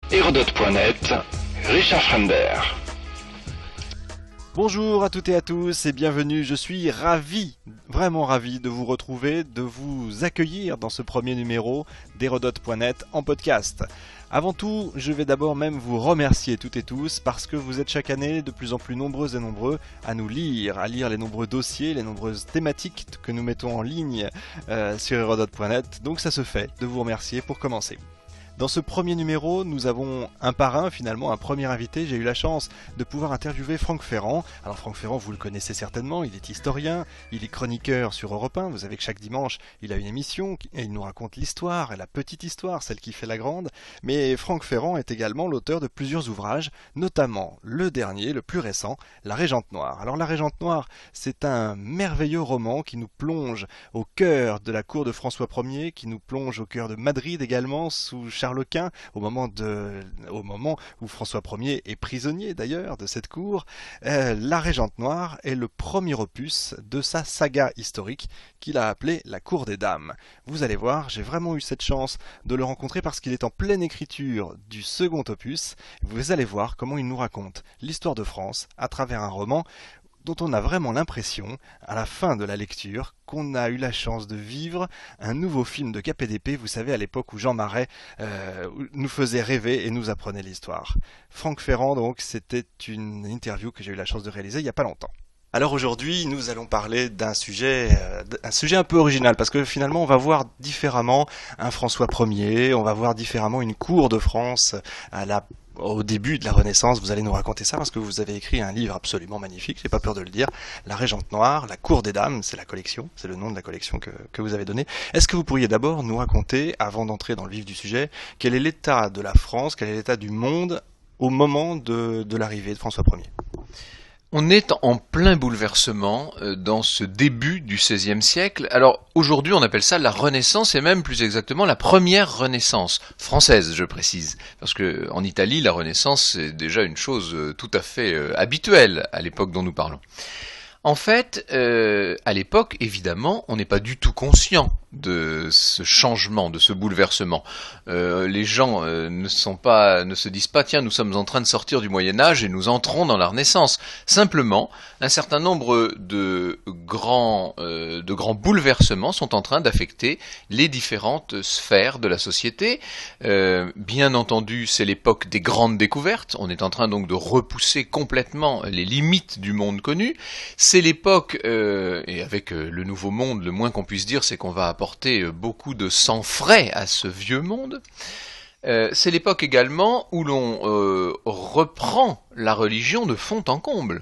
Hérodote.net, Richard Fremder. Bonjour à toutes et à tous et bienvenue, je suis ravi, vraiment ravi de vous retrouver, de vous accueillir dans ce premier numéro d'Hérodote.net en podcast. Avant tout, je vais d'abord même vous remercier toutes et tous parce que vous êtes chaque année de plus en plus nombreuses et nombreux à nous lire, à lire les nombreux dossiers, les nombreuses thématiques que nous mettons en ligne sur Hérodote.net, donc ça se fait de vous remercier pour commencer. Dans ce premier numéro, nous avons un parrain, finalement, un premier invité. J'ai eu la chance de pouvoir interviewer Franck Ferrand. Alors Franck Ferrand, vous le connaissez certainement, il est historien, il est chroniqueur sur Europe 1. Vous savez que chaque dimanche, il a une émission et il nous raconte l'histoire, la petite histoire, celle qui fait la grande. Mais Franck Ferrand est également l'auteur de plusieurs ouvrages, notamment le dernier, le plus récent, La Régente Noire. Alors La Régente Noire, c'est un merveilleux roman qui nous plonge au cœur de la cour de François Ier, qui nous plonge au cœur de Madrid également, sous Charles Quint, au moment où François Ier est prisonnier d'ailleurs de cette cour. La Régente Noire est le premier opus de sa saga historique qu'il a appelée La Cour des Dames. Vous allez voir, j'ai vraiment eu cette chance de le rencontrer parce qu'il est en pleine écriture du second opus. Vous allez voir comment il nous raconte l'histoire de France à travers un roman dont on a vraiment l'impression, à la fin de la lecture, qu'on a eu la chance de vivre un nouveau film de KPDP, vous savez, à l'époque où Jean Marais nous faisait rêver et nous apprenait l'histoire. Franck Ferrand, donc, c'était une interview que j'ai eu la chance de réaliser il n'y a pas longtemps. Alors aujourd'hui, nous allons parler d'un sujet un peu original, parce que finalement, on va voir différemment un François Ier, on va voir différemment une cour de France au début de la Renaissance. Vous allez nous raconter ça parce que vous avez écrit un livre absolument magnifique, j'ai pas peur de le dire, La Régente Noire, La Cour des Dames, c'est la collection, c'est le nom de la collection que vous avez donné. Est-ce que vous pourriez d'abord nous raconter, avant d'entrer dans le vif du sujet, quel est l'état de la France, quel est l'état du monde au moment de l'arrivée de François Ier ? On est en plein bouleversement dans ce début du XVIe siècle. Alors aujourd'hui on appelle ça la Renaissance et même plus exactement la première Renaissance, française je précise. Parce que en Italie la Renaissance c'est déjà une chose tout à fait habituelle à l'époque dont nous parlons. En fait, à l'époque, évidemment, on n'est pas du tout conscient de ce changement, de ce bouleversement. Les gens ne se disent pas, tiens, nous sommes en train de sortir du Moyen-Âge et nous entrons dans la Renaissance. Simplement, un certain nombre de grands bouleversements sont en train d'affecter les différentes sphères de la société. Bien entendu, c'est l'époque des grandes découvertes. On est en train donc de repousser complètement les limites du monde connu. C'est l'époque, et avec le nouveau monde, le moins qu'on puisse dire, c'est qu'on va apporter beaucoup de sang frais à ce vieux monde. C'est l'époque également où l'on reprend la religion de fond en comble.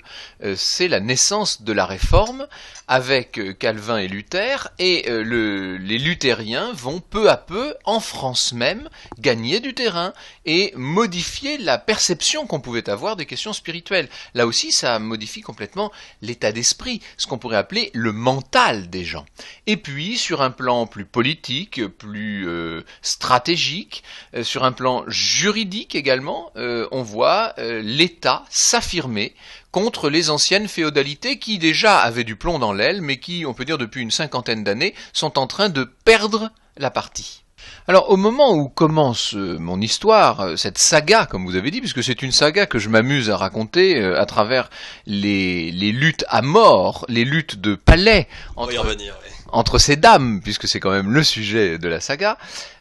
C'est la naissance de la Réforme avec Calvin et Luther, et les luthériens vont peu à peu, en France même, gagner du terrain et modifier la perception qu'on pouvait avoir des questions spirituelles. Là aussi, ça modifie complètement l'état d'esprit, ce qu'on pourrait appeler le mental des gens. Et puis, sur un plan plus politique, plus stratégique, sur un plan juridique également, on voit l'État s'affirmer contre les anciennes féodalités qui déjà avaient du plomb dans l'aile, mais qui, on peut dire depuis une cinquantaine d'années, sont en train de perdre la partie. Alors au moment où commence mon histoire, cette saga, comme vous avez dit, puisque c'est une saga que je m'amuse à raconter à travers les luttes à mort, les luttes de palais entre ces dames, puisque c'est quand même le sujet de la saga.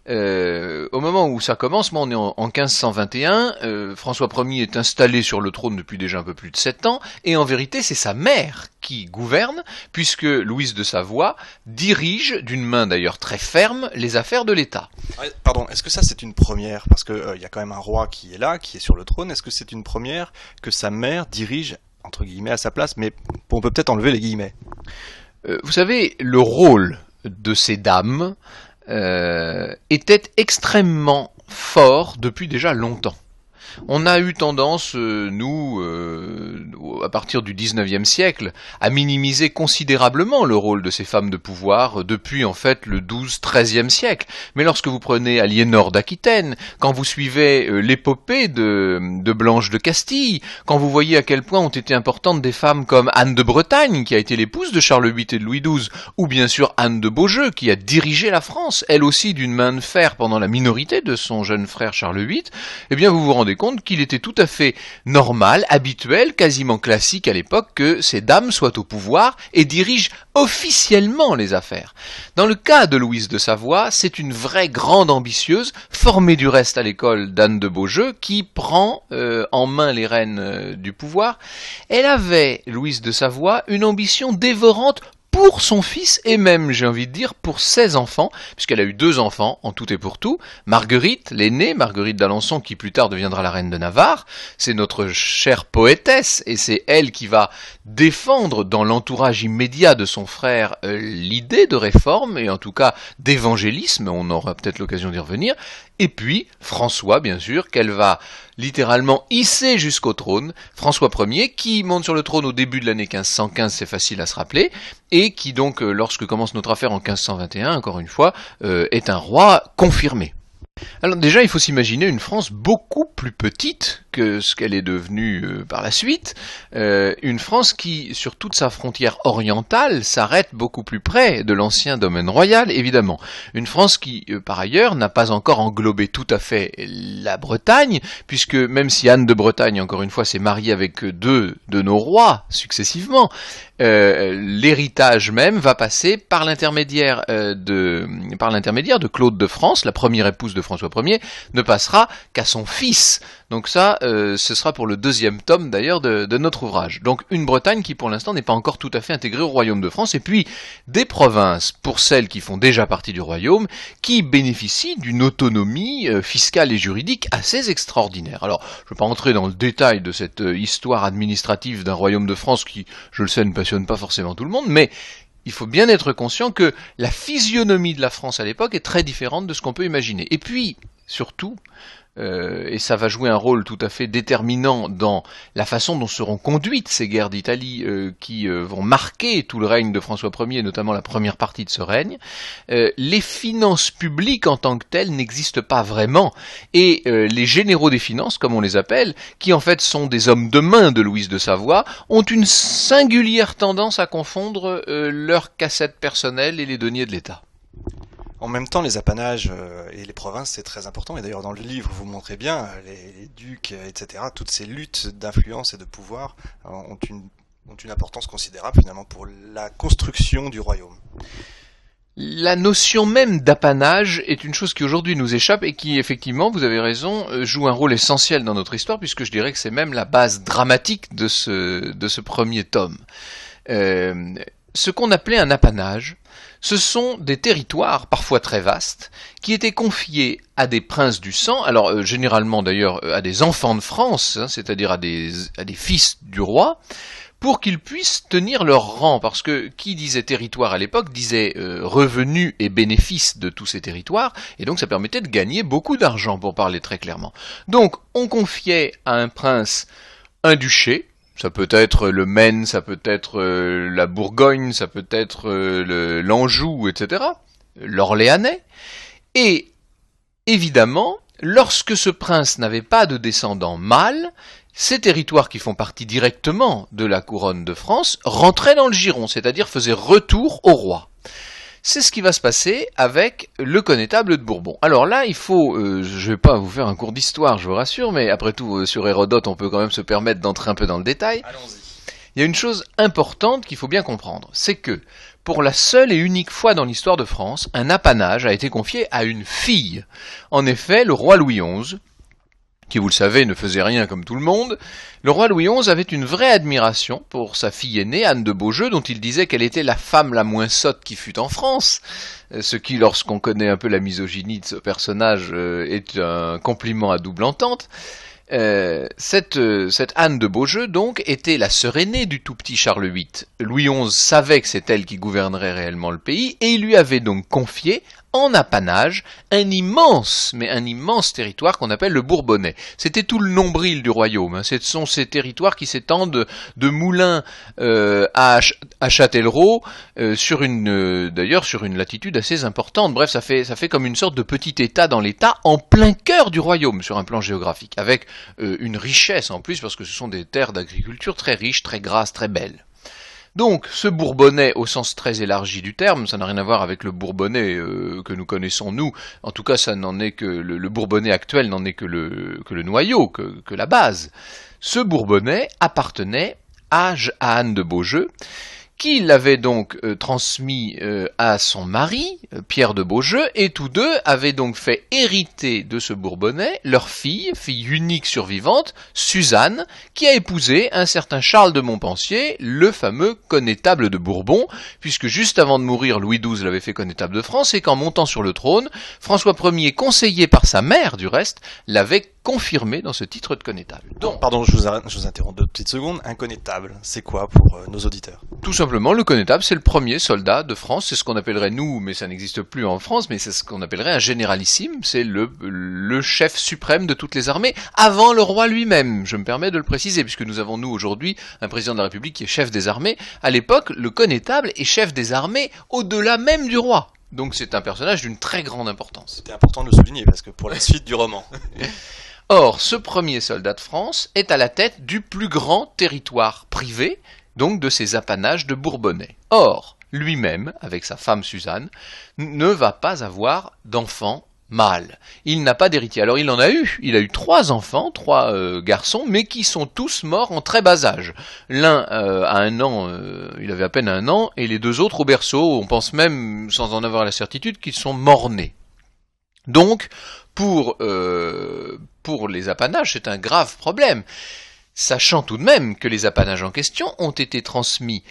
Au moment où ça commence, moi on est en 1521, François Ier est installé sur le trône depuis déjà un peu plus de 7 ans, et en vérité c'est sa mère qui gouverne, puisque Louise de Savoie dirige, d'une main d'ailleurs très ferme, les affaires de l'État. Pardon, est-ce que ça c'est une première ? Parce que y a quand même un roi qui est là, qui est sur le trône, est-ce que c'est une première que sa mère dirige, entre guillemets, à sa place, mais on peut peut-être enlever les guillemets. Vous savez, le rôle de ces dames était extrêmement fort depuis déjà longtemps. On a eu tendance, à partir du 19e siècle, à minimiser considérablement le rôle de ces femmes de pouvoir depuis en fait le 12-13e siècle. Mais lorsque vous prenez Aliénor d'Aquitaine, quand vous suivez l'épopée de Blanche de Castille, quand vous voyez à quel point ont été importantes des femmes comme Anne de Bretagne, qui a été l'épouse de Charles VIII et de Louis XII, ou bien sûr Anne de Beaujeu, qui a dirigé la France, elle aussi d'une main de fer pendant la minorité de son jeune frère Charles VIII, eh bien vous vous rendez compte qu'il était tout à fait normal, habituel, quasiment classique à l'époque que ces dames soient au pouvoir et dirigent officiellement les affaires. Dans le cas de Louise de Savoie, c'est une vraie grande ambitieuse, formée du reste à l'école d'Anne de Beaujeu, qui prend en main les rênes du pouvoir. Elle avait, Louise de Savoie, une ambition dévorante pour son fils et même, j'ai envie de dire, pour ses enfants, puisqu'elle a eu 2 enfants en tout et pour tout. Marguerite, l'aînée, Marguerite d'Alençon, qui plus tard deviendra la reine de Navarre, c'est notre chère poétesse, et c'est elle qui va défendre dans l'entourage immédiat de son frère l'idée de réforme, et en tout cas d'évangélisme, on aura peut-être l'occasion d'y revenir, et puis François, bien sûr, qu'elle va littéralement hissé jusqu'au trône, François Ier, qui monte sur le trône au début de l'année 1515, c'est facile à se rappeler, et qui donc, lorsque commence notre affaire en 1521, encore une fois, est un roi confirmé. Alors déjà, il faut s'imaginer une France beaucoup plus petite que ce qu'elle est devenue par la suite, une France qui, sur toute sa frontière orientale, s'arrête beaucoup plus près de l'ancien domaine royal, évidemment. Une France qui, par ailleurs, n'a pas encore englobé tout à fait la Bretagne, puisque même si Anne de Bretagne, encore une fois, s'est mariée avec 2 de nos rois successivement, l'héritage même va passer par l'intermédiaire de Claude de France, la première épouse de François Ier, ne passera qu'à son fils. Donc ça, ce sera pour le 2e tome d'ailleurs de notre ouvrage. Donc une Bretagne qui pour l'instant n'est pas encore tout à fait intégrée au royaume de France, et puis des provinces, pour celles qui font déjà partie du royaume, qui bénéficient d'une autonomie fiscale et juridique assez extraordinaire. Alors, je ne vais pas entrer dans le détail de cette histoire administrative d'un royaume de France qui, je le sais, ne passionne pas forcément tout le monde, mais il faut bien être conscient que la physionomie de la France à l'époque est très différente de ce qu'on peut imaginer. Et puis, surtout, et ça va jouer un rôle tout à fait déterminant dans la façon dont seront conduites ces guerres d'Italie qui vont marquer tout le règne de François Ier, notamment la première partie de ce règne, les finances publiques en tant que telles n'existent pas vraiment, et les généraux des finances, comme on les appelle, qui en fait sont des hommes de main de Louise de Savoie, ont une singulière tendance à confondre leurs cassettes personnelles et les deniers de l'État. En même temps, les apanages et les provinces, c'est très important. Et d'ailleurs, dans le livre, vous montrez bien les ducs, etc. Toutes ces luttes d'influence et de pouvoir ont une importance considérable finalement pour la construction du royaume. La notion même d'apanage est une chose qui aujourd'hui nous échappe et qui, effectivement, vous avez raison, joue un rôle essentiel dans notre histoire, puisque je dirais que c'est même la base dramatique de ce premier tome. Ce qu'on appelait un apanage, ce sont des territoires, parfois très vastes, qui étaient confiés à des princes du sang, alors généralement d'ailleurs à des enfants de France, c'est-à-dire à des fils du roi, pour qu'ils puissent tenir leur rang, parce que qui disait territoire à l'époque disait revenus et bénéfices de tous ces territoires, et donc ça permettait de gagner beaucoup d'argent, pour parler très clairement. Donc on confiait à un prince un duché, ça peut être le Maine, ça peut être la Bourgogne, ça peut être l'Anjou, etc., l'Orléanais. Et évidemment, lorsque ce prince n'avait pas de descendant mâle, ces territoires qui font partie directement de la couronne de France rentraient dans le giron, c'est-à-dire faisaient retour au roi. C'est ce qui va se passer avec le connétable de Bourbon. Alors là, il faut, je vais pas vous faire un cours d'histoire, je vous rassure, mais après tout, sur Hérodote, on peut quand même se permettre d'entrer un peu dans le détail. Allons-y. Il y a une chose importante qu'il faut bien comprendre, c'est que, pour la seule et unique fois dans l'histoire de France, un apanage a été confié à une fille. En effet, le roi Louis XI, qui, vous le savez, ne faisait rien comme tout le monde, le roi Louis XI avait une vraie admiration pour sa fille aînée, Anne de Beaujeu, dont il disait qu'elle était la femme la moins sotte qui fût en France, ce qui, lorsqu'on connaît un peu la misogynie de ce personnage, est un compliment à double entente. Cette Anne de Beaujeu, donc, était la sœur aînée du tout petit Charles VIII. Louis XI savait que c'est elle qui gouvernerait réellement le pays, et il lui avait donc confié, en apanage un immense territoire qu'on appelle le Bourbonnais. C'était tout le nombril du royaume. Ce sont ces territoires qui s'étendent de Moulins à Châtellerault, sur une latitude assez importante. Bref, ça fait comme une sorte de petit état dans l'état, en plein cœur du royaume sur un plan géographique, avec une richesse en plus, parce que ce sont des terres d'agriculture très riches, très grasses, très belles. Donc, ce Bourbonnais, au sens très élargi du terme, ça n'a rien à voir avec le Bourbonnais que nous connaissons nous. En tout cas, ça n'en est que le Bourbonnais actuel n'en est que le noyau, que la base. Ce Bourbonnais appartenait à Anne de Beaujeu, qui l'avait donc transmis à son mari, Pierre de Beaujeu, et tous deux avaient donc fait hériter de ce Bourbonnais leur fille unique survivante, Suzanne, qui a épousé un certain Charles de Montpensier, le fameux connétable de Bourbon, puisque juste avant de mourir, Louis XII l'avait fait connétable de France, et qu'en montant sur le trône, François Ier, conseillé par sa mère du reste, l'avait confirmé dans ce titre de connétable. Donc, pardon, je vous interromps 2 petites secondes. Un connétable, c'est quoi pour nos auditeurs? Tout simplement, le connétable, c'est le premier soldat de France. C'est ce qu'on appellerait nous, mais ça n'existe plus en France, mais c'est ce qu'on appellerait un généralissime. C'est le chef suprême de toutes les armées, avant le roi lui-même. Je me permets de le préciser, puisque nous avons, nous, aujourd'hui, un président de la République qui est chef des armées. À l'époque, le connétable est chef des armées au-delà même du roi. Donc c'est un personnage d'une très grande importance. C'était important de le souligner, parce que pour la suite du roman... Or, ce premier soldat de France est à la tête du plus grand territoire privé, donc de ces apanages de Bourbonnais. Or, lui-même, avec sa femme Suzanne, ne va pas avoir d'enfant mâle. Il n'a pas d'héritier. Alors il a eu 3 enfants, 3 garçons, mais qui sont tous morts en très bas âge. L'un à 1 an, il avait à peine 1 an, et les 2 autres au berceau, on pense même, sans en avoir la certitude, qu'ils sont morts-nés. Donc, pour les apanages, c'est un grave problème, sachant tout de même que les apanages en question ont été transmis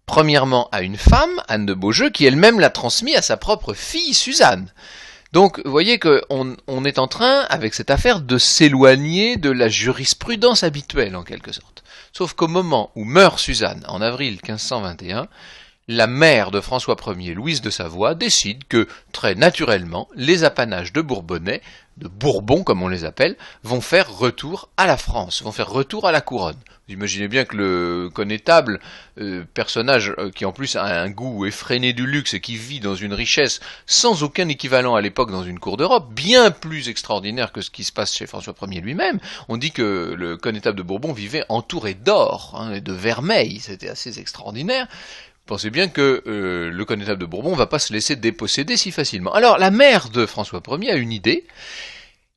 premièrement à une femme, Anne de Beaujeu, qui elle-même l'a transmis à sa propre fille, Suzanne. Donc, vous voyez qu'on est en train, avec cette affaire, de s'éloigner de la jurisprudence habituelle, en quelque sorte. Sauf qu'au moment où meurt Suzanne, en avril 1521, la mère de François Ier, Louise de Savoie, décide que, très naturellement, les apanages de Bourbonnais, de Bourbon comme on les appelle, vont faire retour à la France, vont faire retour à la couronne. Vous imaginez bien que le connétable, personnage qui en plus a un goût effréné du luxe et qui vit dans une richesse sans aucun équivalent à l'époque dans une cour d'Europe, bien plus extraordinaire que ce qui se passe chez François Ier lui-même. On dit que le connétable de Bourbon vivait entouré d'or et de vermeil, c'était assez extraordinaire. Pensez bien que le connétable de Bourbon ne va pas se laisser déposséder si facilement. Alors, la mère de François Ier a une idée.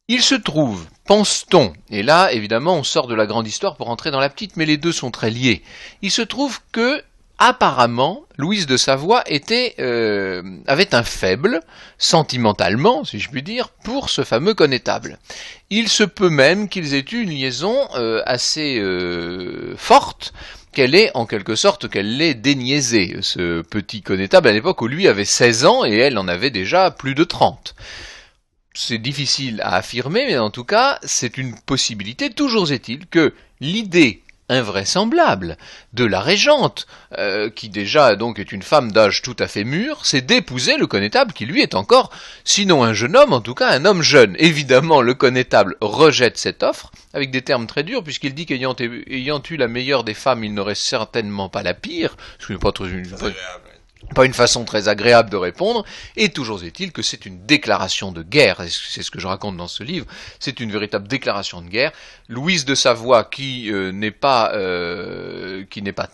Il se trouve, pense-t-on, et là, évidemment, on sort de la grande histoire pour entrer dans la petite, mais les deux sont très liés. Il se trouve que, apparemment, Louise de Savoie avait un faible, sentimentalement, si je puis dire, pour ce fameux connétable. Il se peut même qu'ils aient eu une liaison assez forte, qu'elle l'ait déniaisé, ce petit connétable, à l'époque où lui avait 16 ans et elle en avait déjà plus de 30. C'est difficile à affirmer, mais en tout cas, c'est une possibilité. Toujours est-il que l'idée invraisemblable de la régente, qui déjà donc est une femme d'âge tout à fait mûr, c'est d'épouser le connétable qui lui est encore, sinon un jeune homme, en tout cas un homme jeune. Évidemment, le connétable rejette cette offre, avec des termes très durs, puisqu'il dit qu'ayant eu la meilleure des femmes, il n'aurait certainement pas la pire, ce qui n'est pas une façon très agréable de répondre, et toujours est-il que c'est une déclaration de guerre, et c'est ce que je raconte dans ce livre, c'est une véritable déclaration de guerre. Louise de Savoie, qui n'est pas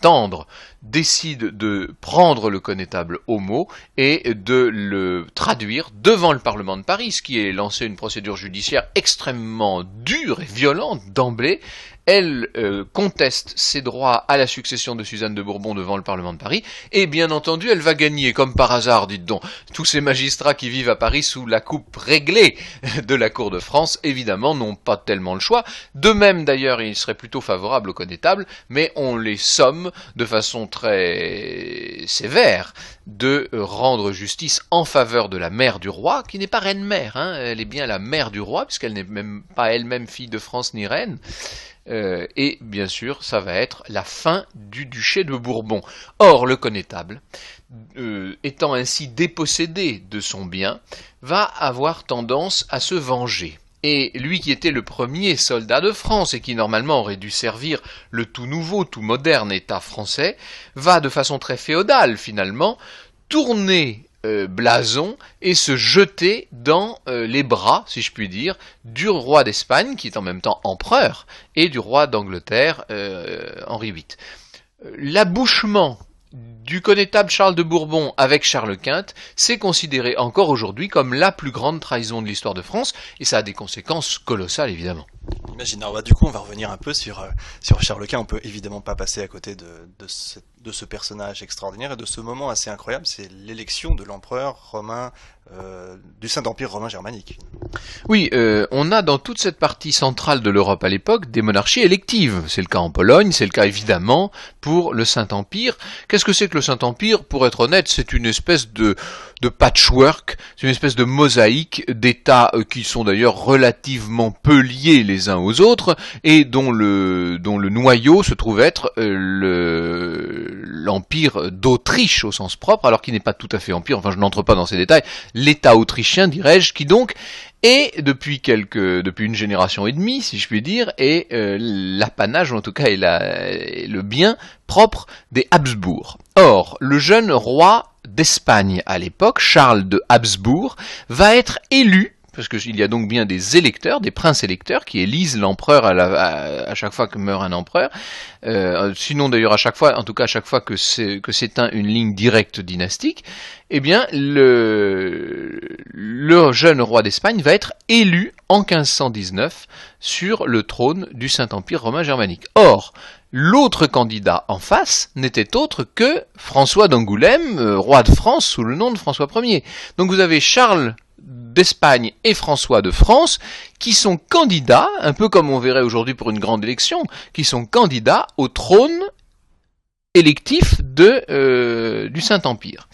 tendre, décide de prendre le connétable au mot et de le traduire devant le Parlement de Paris, ce qui est lancé une procédure judiciaire extrêmement dure et violente d'emblée. Elle conteste ses droits à la succession de Suzanne de Bourbon devant le Parlement de Paris, et bien entendu elle va gagner, comme par hasard, dites donc. Tous ces magistrats qui vivent à Paris sous la coupe réglée de la Cour de France, évidemment, n'ont pas tellement le choix. De même d'ailleurs, ils seraient plutôt favorables au connétable, mais on les somme de façon très sévère de rendre justice en faveur de la mère du roi, qui n'est pas reine-mère, elle est bien la mère du roi, puisqu'elle n'est même pas elle-même fille de France ni reine. et bien sûr, ça va être la fin du duché de Bourbon. Or, le connétable, étant ainsi dépossédé de son bien, va avoir tendance à se venger. Et lui qui était le premier soldat de France et qui normalement aurait dû servir le tout nouveau, tout moderne État français, va de façon très féodale finalement tourner blason et se jeter dans les bras, si je puis dire, du roi d'Espagne, qui est en même temps empereur, et du roi d'Angleterre, Henri VIII. L'abouchement du connétable Charles de Bourbon avec Charles Quint, c'est considéré encore aujourd'hui comme la plus grande trahison de l'histoire de France, et ça a des conséquences colossales évidemment. Imagine, alors, du coup on va revenir un peu sur Charles Quint. On peut évidemment pas passer à côté de ce personnage extraordinaire et de ce moment assez incroyable, c'est l'élection de l'empereur romain du Saint-Empire romain germanique. Oui, on a dans toute cette partie centrale de l'Europe à l'époque des monarchies électives. C'est le cas en Pologne, c'est le cas évidemment pour le Saint-Empire. Qu'est-ce que c'est que le Saint-Empire? Pour être honnête, c'est une espèce de patchwork, c'est une espèce de mosaïque d'États qui sont d'ailleurs relativement peu liés les uns aux autres et dont le noyau se trouve être l'Empire d'Autriche au sens propre, alors qu'il n'est pas tout à fait empire, enfin je n'entre pas dans ces détails, l'État autrichien dirais-je, qui donc est depuis une génération et demie, si je puis dire, est l'apanage, ou en tout cas est le bien propre des Habsbourg. Or, le jeune roi d'Espagne à l'époque, Charles de Habsbourg, va être élu, parce qu'il y a donc bien des électeurs, des princes électeurs qui élisent l'empereur à chaque fois que meurt un empereur, sinon d'ailleurs à chaque fois, en tout cas à chaque fois que s'éteint une ligne directe dynastique, eh bien le jeune roi d'Espagne va être élu en 1519 sur le trône du Saint-Empire romain germanique. Or, l'autre candidat en face n'était autre que François d'Angoulême, roi de France sous le nom de François Ier. Donc vous avez Charles d'Espagne et François de France, qui sont candidats, un peu comme on verrait aujourd'hui pour une grande élection, qui sont candidats au trône électif du Saint-Empire.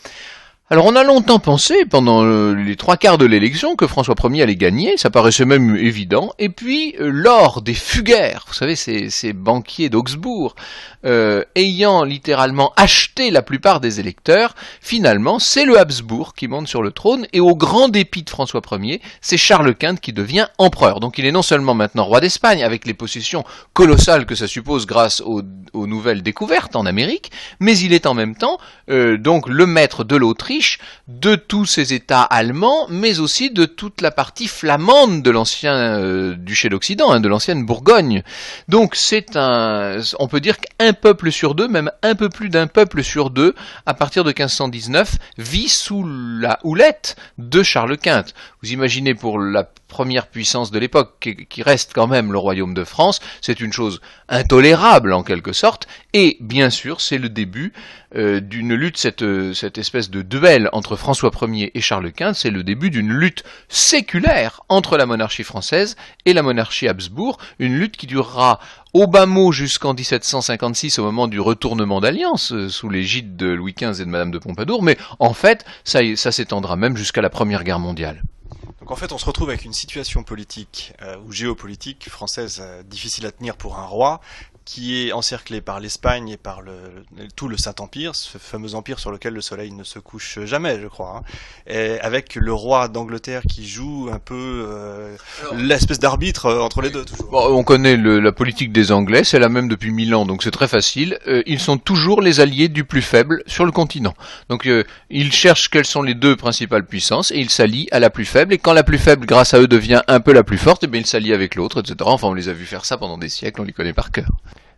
Alors on a longtemps pensé, pendant les 3/4 de l'élection, que François Ier allait gagner, ça paraissait même évident, et puis lors des fuguaires, vous savez ces banquiers d'Augsbourg, ayant littéralement acheté la plupart des électeurs, finalement c'est le Habsbourg qui monte sur le trône, et au grand dépit de François Ier, c'est Charles Quint qui devient empereur. Donc il est non seulement maintenant roi d'Espagne, avec les possessions colossales que ça suppose grâce aux nouvelles découvertes en Amérique, mais il est en même temps donc le maître de l'Autriche, de tous ces États allemands, mais aussi de toute la partie flamande de l'ancien duché d'Occident, de l'ancienne Bourgogne. Donc on peut dire qu'un peuple sur deux, même un peu plus d'un peuple sur deux, à partir de 1519, vit sous la houlette de Charles Quint. Vous imaginez pour la première puissance de l'époque, qui reste quand même le royaume de France, c'est une chose intolérable en quelque sorte, et bien sûr c'est le début d'une lutte, cette espèce de duel entre François Ier et Charles Quint, c'est le début d'une lutte séculaire entre la monarchie française et la monarchie Habsbourg, une lutte qui durera au bas mot jusqu'en 1756 au moment du retournement d'alliance sous l'égide de Louis XV et de Madame de Pompadour, mais en fait ça s'étendra même jusqu'à la Première Guerre mondiale. Donc en fait on se retrouve avec une situation politique ou géopolitique française difficile à tenir pour un roi, qui est encerclé par l'Espagne et par tout le Saint-Empire, ce fameux empire sur lequel le soleil ne se couche jamais, je crois, hein. Et avec le roi d'Angleterre qui joue un peu l'espèce d'arbitre entre les deux, toujours. Bon, on connaît la politique des Anglais, c'est la même depuis 1000 ans, donc c'est très facile. Ils sont toujours les alliés du plus faible sur le continent. Donc ils cherchent quelles sont les deux principales puissances et ils s'allient à la plus faible. Et quand la plus faible, grâce à eux, devient un peu la plus forte, et bien ils s'allient avec l'autre, etc. Enfin, on les a vus faire ça pendant des siècles, on les connaît par cœur.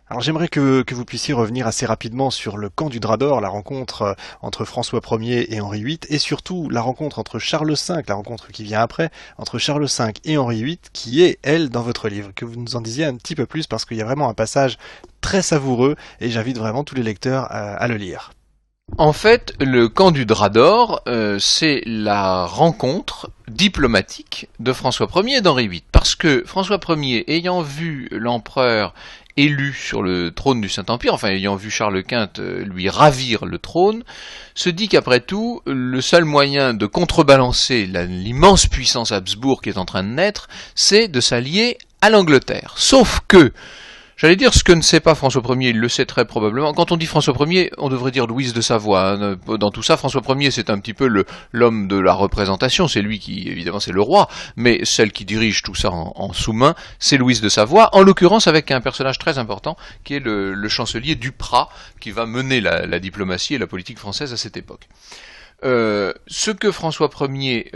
Alors j'aimerais que vous puissiez revenir assez rapidement sur le camp du Drap d'Or, la rencontre entre François Ier et Henri VIII, et surtout la rencontre entre Charles V, la rencontre qui vient après, entre Charles V et Henri VIII, qui est, elle, dans votre livre. Que vous nous en disiez un petit peu plus, parce qu'il y a vraiment un passage très savoureux, et j'invite vraiment tous les lecteurs à le lire. En fait, le camp du Drap d'Or, c'est la rencontre diplomatique de François Ier et d'Henri VIII, parce que François Ier, ayant vu l'empereur élu sur le trône du Saint-Empire, enfin ayant vu Charles Quint lui ravir le trône, se dit qu'après tout, le seul moyen de contrebalancer l'immense puissance Habsbourg qui est en train de naître, c'est de s'allier à l'Angleterre. Sauf que J'allais dire ce que ne sait pas François Ier, il le sait très probablement. Quand on dit François Ier, on devrait dire Louise de Savoie. Hein. Dans tout ça, François Ier, c'est un petit peu l'homme de la représentation. C'est lui qui, évidemment, c'est le roi, mais celle qui dirige tout ça en sous-main, c'est Louise de Savoie. En l'occurrence, avec un personnage très important, qui est le chancelier Duprat, qui va mener la diplomatie et la politique française à cette époque. Ce que François Ier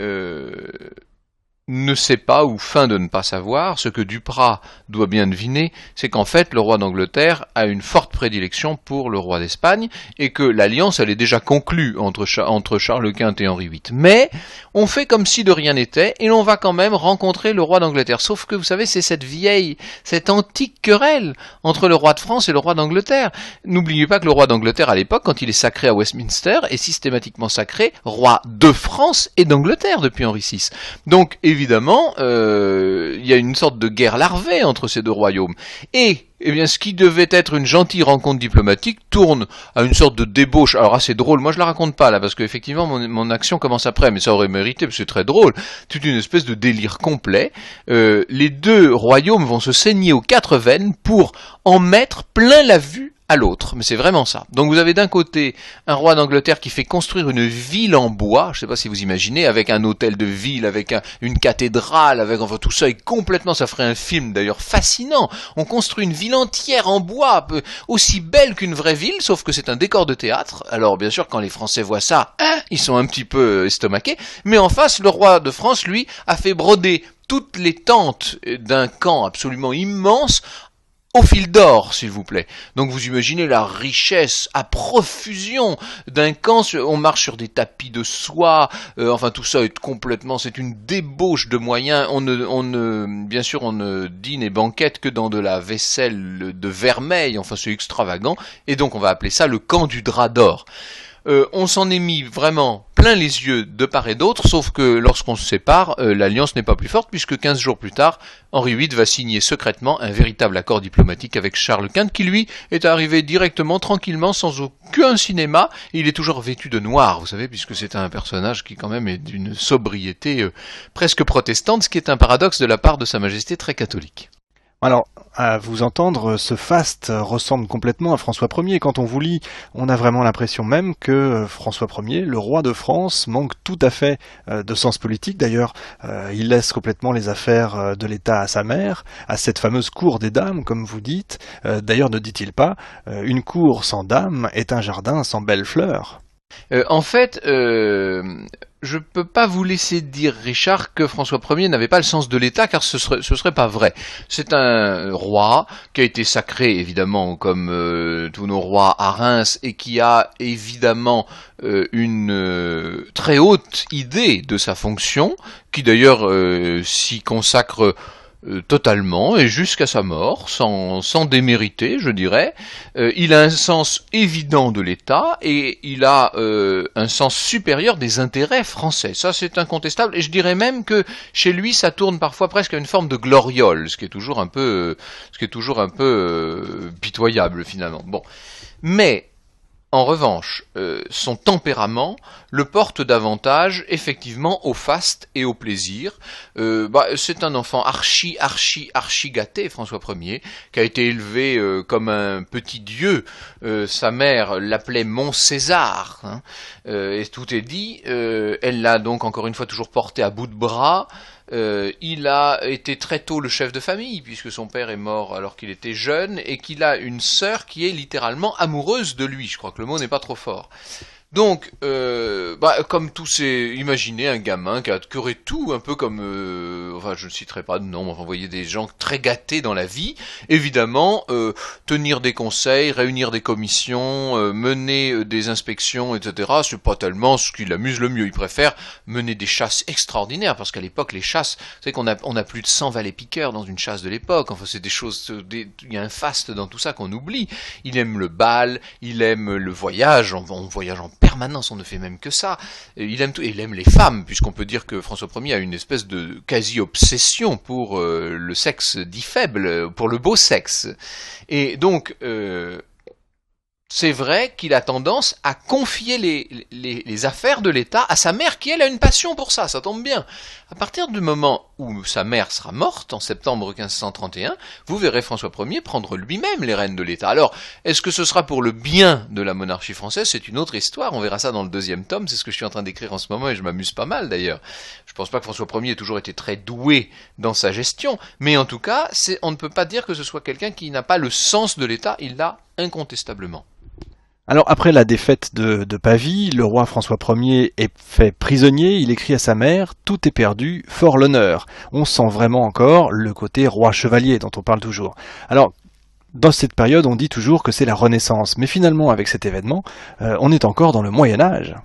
ne sait pas ou feint de ne pas savoir, ce que Duprat doit bien deviner, c'est qu'en fait le roi d'Angleterre a une forte prédilection pour le roi d'Espagne et que l'alliance elle est déjà conclue entre Charles Quint et Henri VIII. Mais on fait comme si de rien n'était et l'on va quand même rencontrer le roi d'Angleterre. Sauf que vous savez, c'est cette antique querelle entre le roi de France et le roi d'Angleterre. N'oubliez pas que le roi d'Angleterre à l'époque, quand il est sacré à Westminster, est systématiquement sacré roi de France et d'Angleterre depuis Henri VI. Donc évidemment, il y a une sorte de guerre larvée entre ces deux royaumes. Et eh bien, ce qui devait être une gentille rencontre diplomatique tourne à une sorte de débauche. Alors, c'est drôle. Moi, je la raconte pas, là, parce qu'effectivement, mon action commence après, mais ça aurait mérité, parce que c'est très drôle. Toute une espèce de délire complet. Les deux royaumes vont se saigner aux quatre veines pour en mettre plein la vue à l'autre, mais c'est vraiment ça. Donc vous avez d'un côté un roi d'Angleterre qui fait construire une ville en bois, je sais pas si vous imaginez, avec un hôtel de ville, avec une cathédrale, avec enfin tout ça, et complètement, ça ferait un film d'ailleurs fascinant. On construit une ville entière en bois, aussi belle qu'une vraie ville, sauf que c'est un décor de théâtre. Alors bien sûr, quand les Français voient ça, ils sont un petit peu estomaqués, mais en face, le roi de France, lui, a fait broder toutes les tentes d'un camp absolument immense au fil d'or, s'il vous plaît. Donc vous imaginez la richesse à profusion d'un camp, on marche sur des tapis de soie, enfin tout ça est complètement, c'est une débauche de moyens, bien sûr on ne dîne et banquette que dans de la vaisselle de vermeil, enfin c'est extravagant, et donc on va appeler ça le camp du drap d'or. On s'en est mis vraiment plein les yeux de part et d'autre, sauf que lorsqu'on se sépare, l'alliance n'est pas plus forte, puisque 15 jours plus tard, Henri VIII va signer secrètement un véritable accord diplomatique avec Charles Quint, qui lui est arrivé directement, tranquillement, sans aucun cinéma. Il est toujours vêtu de noir, vous savez, puisque c'est un personnage qui quand même est d'une sobriété presque protestante, ce qui est un paradoxe de la part de Sa Majesté très catholique. Alors, à vous entendre, ce faste ressemble complètement à François Ier. Quand on vous lit, on a vraiment l'impression même que François Ier, le roi de France, manque tout à fait de sens politique. D'ailleurs, il laisse complètement les affaires de l'État à sa mère, à cette fameuse cour des dames, comme vous dites. D'ailleurs, ne dit-il pas, une cour sans dames est un jardin sans belles fleurs. En fait, je peux pas vous laisser dire, Richard, que François Ier n'avait pas le sens de l'État, car ce serait pas vrai. C'est un roi qui a été sacré, évidemment, comme tous nos rois à Reims, et qui a évidemment une très haute idée de sa fonction, qui d'ailleurs s'y consacre totalement et jusqu'à sa mort, sans démériter, je dirais. Il a un sens évident de l'État et il a un sens supérieur des intérêts français. Ça, c'est incontestable. Et je dirais même que chez lui, ça tourne parfois presque à une forme de gloriole, ce qui est toujours un peu pitoyable finalement. Bon, mais en revanche, son tempérament le porte davantage, effectivement, au faste et au plaisir. C'est un enfant archi gâté, François Ier, qui a été élevé comme un petit dieu. Sa mère l'appelait Mont César, hein, et tout est dit. Elle l'a donc, encore une fois, toujours porté à bout de bras. Il a été très tôt le chef de famille, puisque son père est mort alors qu'il était jeune, et qu'il a une sœur qui est littéralement amoureuse de lui. Je crois que le mot n'est pas trop fort. Donc, comme tous ces... Imaginez un gamin qui aurait tout, un peu comme... enfin, je ne citerai pas de nom, enfin, vous voyez des gens très gâtés dans la vie. Évidemment, tenir des conseils, réunir des commissions, mener des inspections, etc. C'est pas tellement ce qui l'amuse le mieux. Il préfère mener des chasses extraordinaires, parce qu'à l'époque, les chasses... Vous savez qu'on a plus de 100 valets-piqueurs dans une chasse de l'époque. Enfin, c'est des choses... Il y a un faste dans tout ça qu'on oublie. Il aime le bal, il aime le voyage, on voyage en permanence, on ne fait même que ça. Il aime tout, et il aime les femmes, puisqu'on peut dire que François Ier a une espèce de quasi-obsession pour le sexe dit faible, pour le beau sexe. Et donc, c'est vrai qu'il a tendance à confier les affaires de l'État à sa mère, qui elle a une passion pour ça, ça tombe bien. À partir du moment où sa mère sera morte, en septembre 1531, vous verrez François Ier prendre lui-même les rênes de l'État. Alors, est-ce que ce sera pour le bien de la monarchie française? C'est une autre histoire, on verra ça dans le 2e tome, c'est ce que je suis en train d'écrire en ce moment et je m'amuse pas mal d'ailleurs. Je pense pas que François Ier ait toujours été très doué dans sa gestion, mais en tout cas, on ne peut pas dire que ce soit quelqu'un qui n'a pas le sens de l'État, il l'a incontestablement. Alors après la défaite de Pavie, le roi François Ier est fait prisonnier, il écrit à sa mère « Tout est perdu, fort l'honneur ». On sent vraiment encore le côté roi chevalier dont on parle toujours. Alors, dans cette période, on dit toujours que c'est la Renaissance, mais finalement avec cet événement, on est encore dans le Moyen-Âge.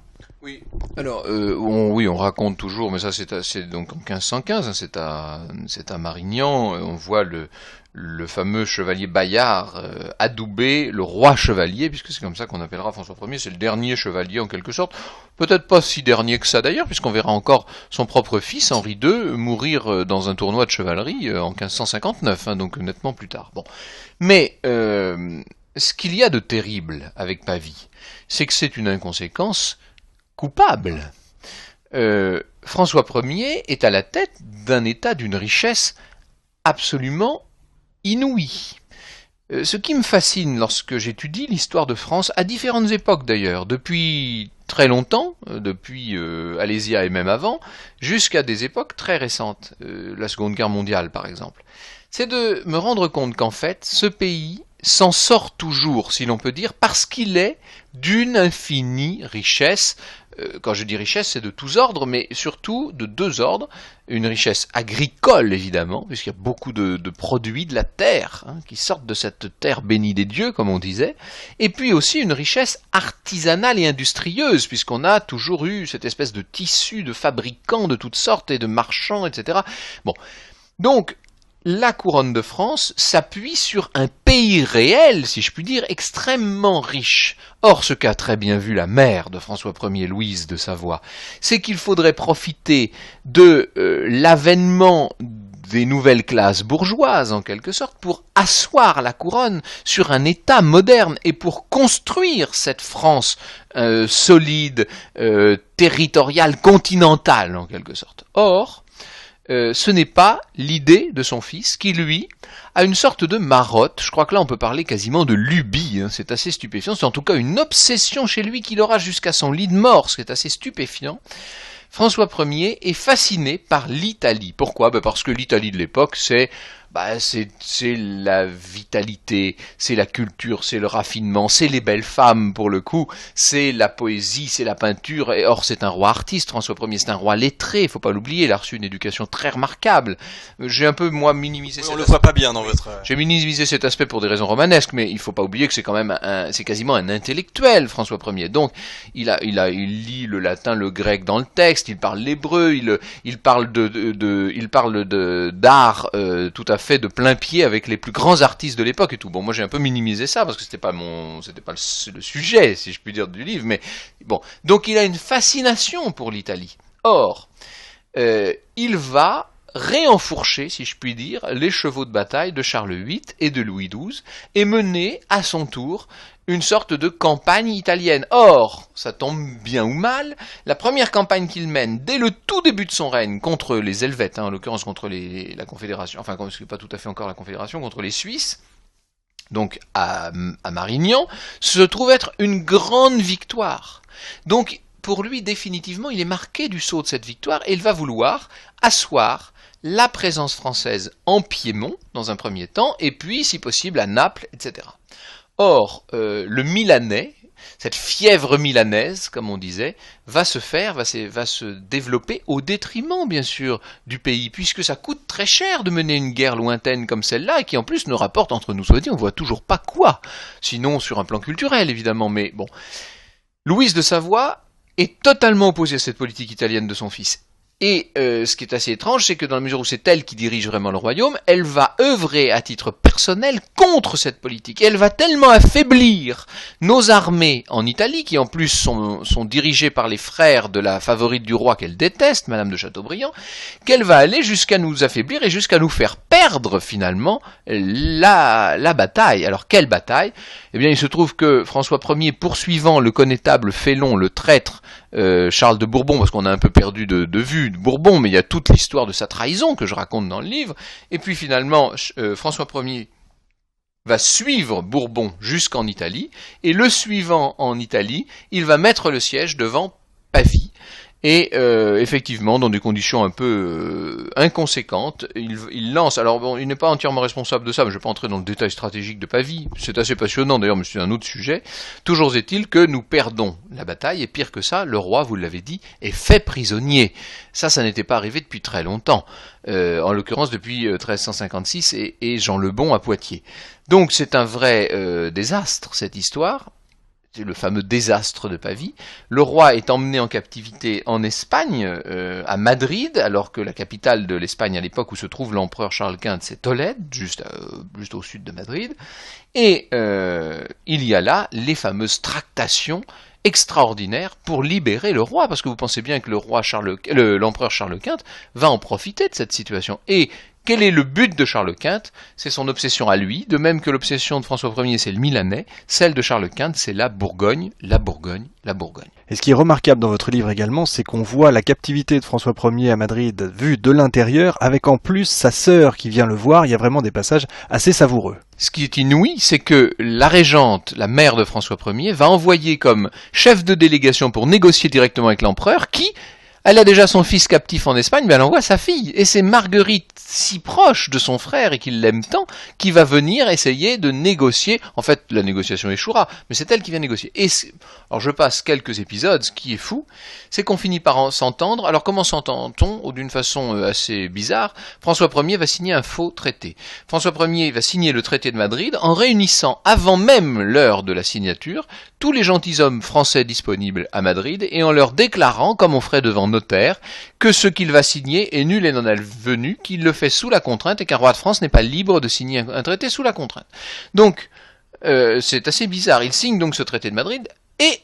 Oui, alors on raconte toujours, mais ça c'est donc en 1515, hein, c'est à Marignan, on voit le fameux chevalier Bayard adouber le roi chevalier, puisque c'est comme ça qu'on appellera François Ier, c'est le dernier chevalier en quelque sorte, peut-être pas si dernier que ça d'ailleurs, puisqu'on verra encore son propre fils, Henri II, mourir dans un tournoi de chevalerie en 1559, hein, donc nettement plus tard. Bon, mais ce qu'il y a de terrible avec Pavie, c'est que c'est une inconséquence coupable. François Ier est à la tête d'un État d'une richesse absolument inouïe. Ce qui me fascine lorsque j'étudie l'histoire de France, à différentes époques d'ailleurs, depuis très longtemps, depuis Alésia et même avant, jusqu'à des époques très récentes, la Seconde Guerre mondiale par exemple, c'est de me rendre compte qu'en fait, ce pays s'en sort toujours, si l'on peut dire, parce qu'il est d'une infinie richesse. Quand je dis richesse, c'est de tous ordres, mais surtout de 2 ordres. Une richesse agricole, évidemment, puisqu'il y a beaucoup de produits de la terre, hein, qui sortent de cette terre bénie des dieux, comme on disait. Et puis aussi une richesse artisanale et industrieuse, puisqu'on a toujours eu cette espèce de tissu de fabricants de toutes sortes et de marchands, etc. Bon, donc, la couronne de France s'appuie sur un pays réel, si je puis dire, extrêmement riche. Or, ce qu'a très bien vu la mère de François Ier, Louise de Savoie, c'est qu'il faudrait profiter de l'avènement des nouvelles classes bourgeoises, en quelque sorte, pour asseoir la couronne sur un État moderne et pour construire cette France solide, territoriale, continentale, en quelque sorte. Or, ce n'est pas l'idée de son fils qui, lui, a une sorte de marotte. Je crois que là on peut parler quasiment de lubie, hein. C'est assez stupéfiant, c'est en tout cas une obsession chez lui qu'il aura jusqu'à son lit de mort, ce qui est assez stupéfiant. François Ier est fasciné par l'Italie. Pourquoi ? Parce que l'Italie de l'époque, c'est la vitalité, c'est la culture, c'est le raffinement, c'est les belles femmes pour le coup, c'est la poésie, c'est la peinture. Et or, c'est un roi artiste, François Ier, c'est un roi lettré, il faut pas l'oublier, il a reçu une éducation très remarquable. J'ai un peu, moi, minimisé cet aspect. On le voit pas bien dans votre... J'ai minimisé cet aspect pour des raisons romanesques, mais il faut pas oublier que c'est quand même c'est quasiment un intellectuel, François Ier. Donc, il lit le latin, le grec dans le texte, il parle l'hébreu, il parle d'art tout à fait de plein pied avec les plus grands artistes de l'époque et tout. Bon, moi j'ai un peu minimisé ça parce que c'était pas le sujet, si je puis dire, du livre, mais bon. Donc il a une fascination pour l'Italie. Or, il va réenfourcher, si je puis dire, les chevaux de bataille de Charles VIII et de Louis XII et mener à son tour une sorte de campagne italienne. Or, ça tombe bien ou mal, la première campagne qu'il mène dès le tout début de son règne contre les Helvètes, hein, en l'occurrence contre la Confédération, enfin, ce n'est pas tout à fait encore la Confédération, contre les Suisses, donc à Marignan, se trouve être une grande victoire. Donc, pour lui, définitivement, il est marqué du sceau de cette victoire et il va vouloir asseoir la présence française en Piémont, dans un premier temps, et puis, si possible, à Naples, etc. Or, le Milanais, cette fièvre milanaise, comme on disait, va se développer au détriment, bien sûr, du pays, puisque ça coûte très cher de mener une guerre lointaine comme celle-là, et qui en plus ne rapporte, entre nous soit dit, on voit toujours pas quoi, sinon sur un plan culturel, évidemment, mais bon. Louise de Savoie est totalement opposée à cette politique italienne de son fils. Et ce qui est assez étrange, c'est que dans la mesure où c'est elle qui dirige vraiment le royaume, elle va œuvrer à titre personnel contre cette politique. Et elle va tellement affaiblir nos armées en Italie, qui en plus sont dirigées par les frères de la favorite du roi qu'elle déteste, Madame de Chateaubriand, qu'elle va aller jusqu'à nous affaiblir et jusqu'à nous faire perdre finalement la bataille. Alors quelle bataille ? Eh bien il se trouve que François Ier, poursuivant le connétable Félon, le traître, Charles de Bourbon, parce qu'on a un peu perdu de vue de Bourbon, mais il y a toute l'histoire de sa trahison que je raconte dans le livre, et puis finalement François Ier va suivre Bourbon jusqu'en Italie, et le suivant en Italie, il va mettre le siège devant Pavie, et effectivement, dans des conditions un peu inconséquentes, il lance... Alors bon, il n'est pas entièrement responsable de ça, mais je ne vais pas entrer dans le détail stratégique de Pavie, c'est assez passionnant d'ailleurs, mais c'est un autre sujet. Toujours est-il que nous perdons la bataille, et pire que ça, le roi, vous l'avez dit, est fait prisonnier. Ça n'était pas arrivé depuis très longtemps, en l'occurrence depuis 1356 et Jean le Bon à Poitiers. Donc c'est un vrai désastre, cette histoire. C'est le fameux désastre de Pavie. Le roi est emmené en captivité en Espagne, à Madrid, alors que la capitale de l'Espagne à l'époque où se trouve l'empereur Charles Quint, c'est Tolède, juste au sud de Madrid. Et il y a là les fameuses tractations extraordinaires pour libérer le roi, parce que vous pensez bien que l'empereur Charles Quint va en profiter de cette situation. Et quel est le but de Charles Quint ? C'est son obsession à lui, de même que l'obsession de François Ier, c'est le Milanais, celle de Charles Quint, c'est la Bourgogne, la Bourgogne, la Bourgogne. Et ce qui est remarquable dans votre livre également, c'est qu'on voit la captivité de François Ier à Madrid vue de l'intérieur, avec en plus sa sœur qui vient le voir. Il y a vraiment des passages assez savoureux. Ce qui est inouï, c'est que la régente, la mère de François Ier, va envoyer comme chef de délégation pour négocier directement avec l'empereur, elle a déjà son fils captif en Espagne, mais elle envoie sa fille. Et c'est Marguerite, si proche de son frère et qui l'aime tant, qui va venir essayer de négocier. En fait, la négociation échouera, mais c'est elle qui vient négocier. Alors je passe quelques épisodes, ce qui est fou, c'est qu'on finit par s'entendre. Alors comment s'entend-on ? D'une façon assez bizarre, François Ier va signer un faux traité. François Ier va signer le traité de Madrid en réunissant, avant même l'heure de la signature, tous les gentilshommes français disponibles à Madrid et en leur déclarant, comme on ferait devant notaire, que ce qu'il va signer est nul et non advenu, qu'il le fait sous la contrainte et qu'un roi de France n'est pas libre de signer un traité sous la contrainte. Donc, c'est assez bizarre. Il signe donc ce traité de Madrid et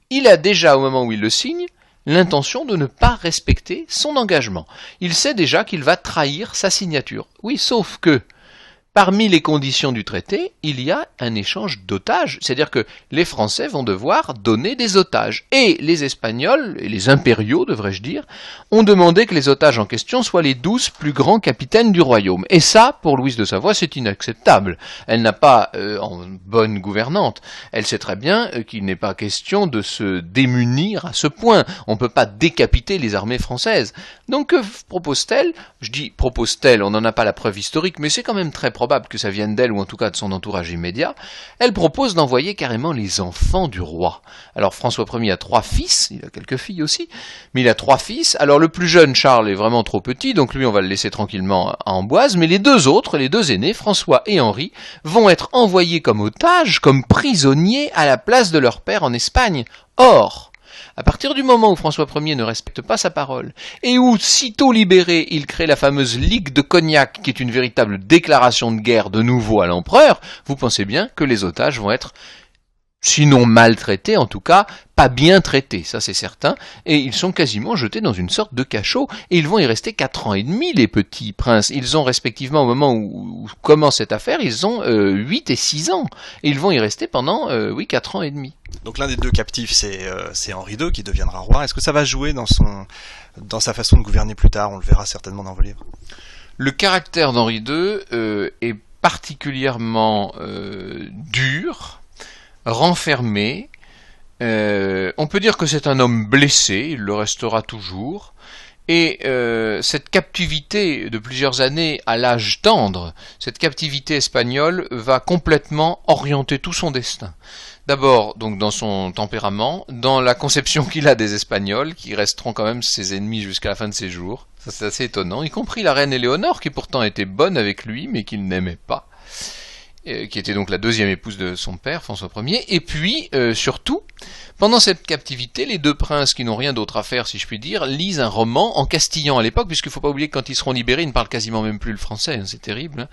il a déjà, au moment où il le signe, l'intention de ne pas respecter son engagement. Il sait déjà qu'il va trahir sa signature. Oui, sauf que parmi les conditions du traité, il y a un échange d'otages, c'est-à-dire que les Français vont devoir donner des otages. Et les Espagnols, et les impériaux devrais-je dire, ont demandé que les otages en question soient les 12 plus grands capitaines du royaume. Et ça, pour Louise de Savoie, c'est inacceptable. Elle n'a pas, en bonne gouvernante, elle sait très bien qu'il n'est pas question de se démunir à ce point. On ne peut pas décapiter les armées françaises. Donc que propose-t-elle ? Je dis propose-t-elle, on n'en a pas la preuve historique, mais c'est quand même très probable que ça vienne d'elle ou en tout cas de son entourage immédiat. Elle propose d'envoyer carrément les enfants du roi. Alors François Ier a 3 fils, il a quelques filles aussi, mais il a 3 fils. Alors le plus jeune, Charles, est vraiment trop petit, donc lui on va le laisser tranquillement à Amboise, mais les 2 autres, les 2 aînés, François et Henri, vont être envoyés comme otages, comme prisonniers à la place de leur père en Espagne. Or, à partir du moment où François Ier ne respecte pas sa parole, et où, sitôt libéré, il crée la fameuse Ligue de Cognac, qui est une véritable déclaration de guerre de nouveau à l'empereur, vous pensez bien que les otages vont être, sinon maltraités, en tout cas, pas bien traités, ça c'est certain, et ils sont quasiment jetés dans une sorte de cachot, et ils vont y rester 4 ans et demi, les petits princes. Ils ont respectivement, au moment où commence cette affaire, ils ont 8 et 6 ans, et ils vont y rester pendant, 4 ans et demi. Donc l'un des 2 captifs, c'est Henri II qui deviendra roi. Est-ce que ça va jouer dans sa façon de gouverner plus tard ? On le verra certainement dans vos livres. Le caractère d'Henri II est particulièrement dur, renfermé. On peut dire que c'est un homme blessé, il le restera toujours. Et cette captivité de plusieurs années à l'âge tendre, cette captivité espagnole va complètement orienter tout son destin. D'abord, donc dans son tempérament, dans la conception qu'il a des Espagnols, qui resteront quand même ses ennemis jusqu'à la fin de ses jours. Ça c'est assez étonnant, y compris la reine Éléonore, qui pourtant était bonne avec lui, mais qu'il n'aimait pas. qui était donc la deuxième épouse de son père, François Ier, et puis surtout, pendant cette captivité, les deux princes qui n'ont rien d'autre à faire, si je puis dire, lisent un roman en castillan à l'époque, puisqu'il ne faut pas oublier que quand ils seront libérés, ils ne parlent quasiment même plus le français, hein, c'est terrible, hein.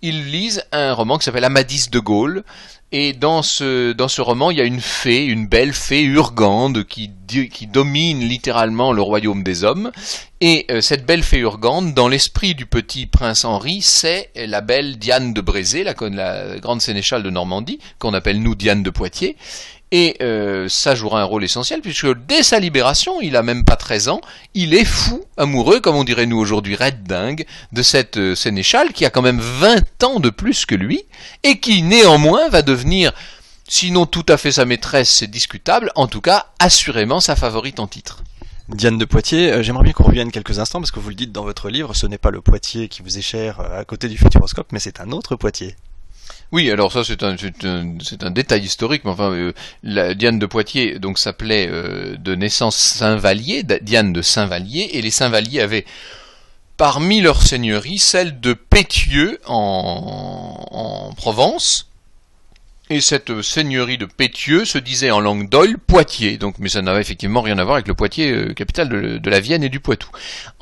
Ils lisent un roman qui s'appelle Amadis de Gaulle, et dans ce roman, il y a une fée, une belle fée Urgande qui domine littéralement le royaume des hommes, et cette belle fée Urgande, dans l'esprit du petit prince Henri, c'est la belle Diane de Brézé, la grande sénéchale de Normandie, qu'on appelle nous Diane de Poitiers. Et ça jouera un rôle essentiel, puisque dès sa libération, il a même pas 13 ans, il est fou, amoureux, comme on dirait nous aujourd'hui, red dingue, de cette sénéchale qui a quand même 20 ans de plus que lui, et qui néanmoins va devenir, sinon tout à fait sa maîtresse, c'est discutable, en tout cas assurément sa favorite en titre. Diane de Poitiers, j'aimerais bien qu'on revienne quelques instants, parce que vous le dites dans votre livre, ce n'est pas le Poitiers qui vous est cher à côté du Futuroscope, mais c'est un autre Poitiers. Oui, alors ça c'est un détail historique, mais enfin la Diane de Poitiers donc s'appelait de naissance Saint-Vallier, Diane de Saint-Vallier, et les Saint-Vallier avaient parmi leurs seigneuries celle de Pétieux en Provence. Et cette seigneurie de Pétieux se disait en langue d'oïl Poitiers, donc, mais ça n'avait effectivement rien à voir avec le Poitiers, capitale de la Vienne et du Poitou.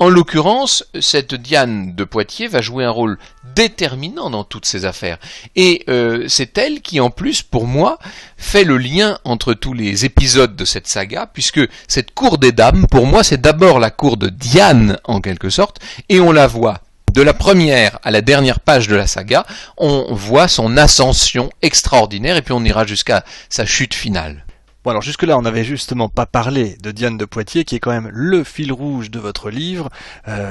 En l'occurrence, cette Diane de Poitiers va jouer un rôle déterminant dans toutes ces affaires. Et c'est elle qui, en plus, pour moi, fait le lien entre tous les épisodes de cette saga, puisque cette cour des dames, pour moi, c'est d'abord la cour de Diane, en quelque sorte, et on la voit de la première à la dernière page de la saga, on voit son ascension extraordinaire et puis on ira jusqu'à sa chute finale. Bon alors jusque-là on n'avait justement pas parlé de Diane de Poitiers qui est quand même le fil rouge de votre livre.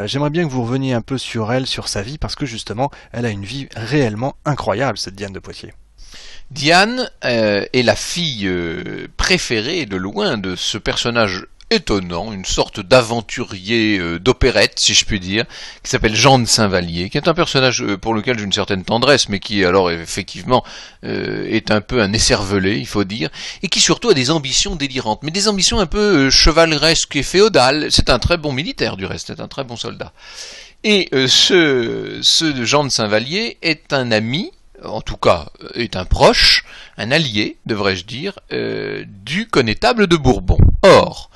J'aimerais bien que vous reveniez un peu sur elle, sur sa vie, parce que justement elle a une vie réellement incroyable, cette Diane de Poitiers. Diane est la fille préférée de loin de ce personnage étonnant, une sorte d'aventurier d'opérette, si je puis dire, qui s'appelle Jean de Saint-Vallier, qui est un personnage pour lequel j'ai une certaine tendresse, mais qui alors effectivement est un peu un écervelé, il faut dire, et qui surtout a des ambitions délirantes, mais des ambitions un peu chevaleresques et féodales. C'est un très bon militaire du reste, c'est un très bon soldat. Et ce Jean de Saint-Vallier est un ami, en tout cas est un proche, un allié, devrais-je dire, du connétable de Bourbon. Or,